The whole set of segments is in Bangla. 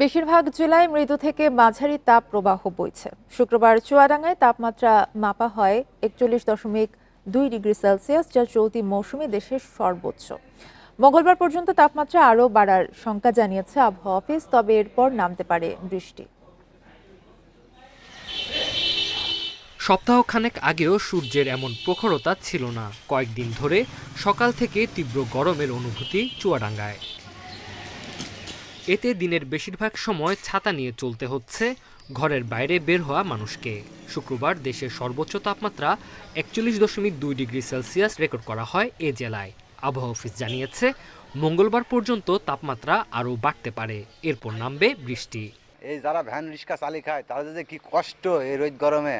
বেশিরভাগ জেলায় মৃদু থেকে মাঝারি তাপ প্রবাহ বইছে। শুক্রবার চুয়াডাঙ্গায় তাপমাত্রা মাপা হয় 41.2 ডিগ্রি সেলসিয়াস, যা চলতি মৌসুমে দেশের সর্বোচ্চ। মঙ্গলবার পর্যন্ত তাপমাত্রা আরও বাড়ার শঙ্কা জানিয়েছে আবহাওয়া অফিস, তবে এরপর নামতে পারে বৃষ্টি। সপ্তাহখানেক আগেও সূর্যের এমন প্রখরতা ছিল না। কয়েকদিন ধরে সকাল থেকে তীব্র গরমের অনুভূতি চুয়াডাঙ্গায়। এতে দিনের বেশিরভাগ সময় ছাতা নিয়ে চলতে হচ্ছে ঘরের বাইরে বের হওয়া মানুষকে। শুক্রবার দেশের সর্বোচ্চ তাপমাত্রা 41.2 ডিগ্রি সেলসিয়াস রেকর্ড করা হয় এ জেলায়। আবহাওয়া অফিস জানিয়েছে, মঙ্গলবার পর্যন্ত তাপমাত্রা আরও বাড়তে পারে, এরপর নামবে বৃষ্টি। এই যারা ভ্যান রিক্সা চালিয়ে খায় তাদের যে কি কষ্ট এই রোদ গরমে,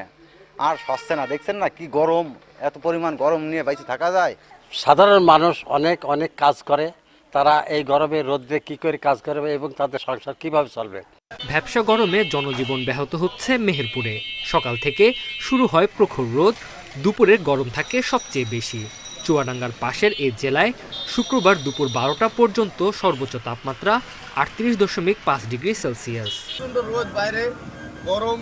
আর সচ্ছে না। দেখছেন না কি গরম, এত পরিমাণ গরম নিয়ে বাইরে থাকা যায়? সাধারণ মানুষ অনেক অনেক কাজ করে, তারা এই গরমে রোদ্রে কি করে কাজ করবে এবং তাদের সংসার কিভাবে চলবে। ভ্যাপসা গরমে জনজীবন ব্যাহত হচ্ছে মেহেরপুরে। সকাল থেকে শুরু হয় প্রখর রোদ, দুপুরের গরম থাকে সবচেয়ে বেশি। চুয়াডাঙ্গার পাশের এই জেলায় শুক্রবার দুপুর 12টা পর্যন্ত সর্বোচ্চ তাপমাত্রা 38.5 ডিগ্রি সেলসিয়াস। সুন্দর রোদ, বাইরে গরম,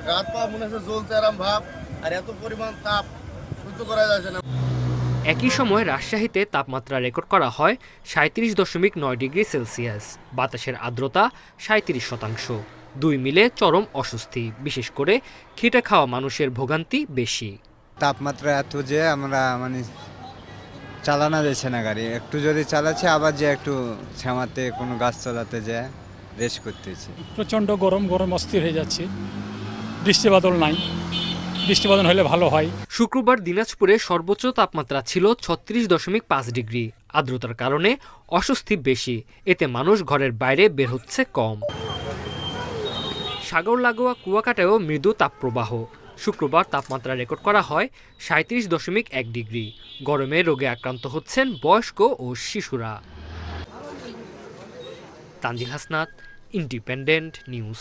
রাত পা মনে হচ্ছে জ্বলছে আরাম ভাব, আর এত পরিমাণ তাপ সহ্য করা যাচ্ছে না। একই সময় রাজশাহীতে তাপমাত্রা রেকর্ড করা হয় 37.9 ডিগ্রি সেলসিয়াস। বাতাসের আর্দ্রতা 37%। দুই মিলে চরম অস্বস্তি, বিশেষ করে খেটে খাওয়া মানুষের ভোগান্তি বেশি। তাপমাত্রা এত যে আমরা চালানো যাচ্ছে না গাড়ি, একটু যদি চালাচ্ছে আবার যে একটু ছামাতে কোনো গাছ চালাতে যায় রেস্ট করতেছি। প্রচণ্ড গরম অস্থির হয়ে যাচ্ছে। বৃষ্টি বাদল নাই, বৃষ্টি বাদল হলে ভালো হয়। শুক্রবার দিনাজপুরে সর্বোচ্চ তাপমাত্রা ছিল 36.5 ডিগ্রি। আর্দ্রতার কারণে অস্বস্তি বেশি, এতে মানুষ ঘরের বাইরে বের হচ্ছে কম। সাগর লাগোয়া কুয়াকাটায়ও মৃদু তাপপ্রবাহ। শুক্রবার তাপমাত্রা রেকর্ড করা হয় 37.1 ডিগ্রি। গরমে রোগে আক্রান্ত হচ্ছেন বয়স্ক ও শিশুরা। Tanzil Hasnat, independent news.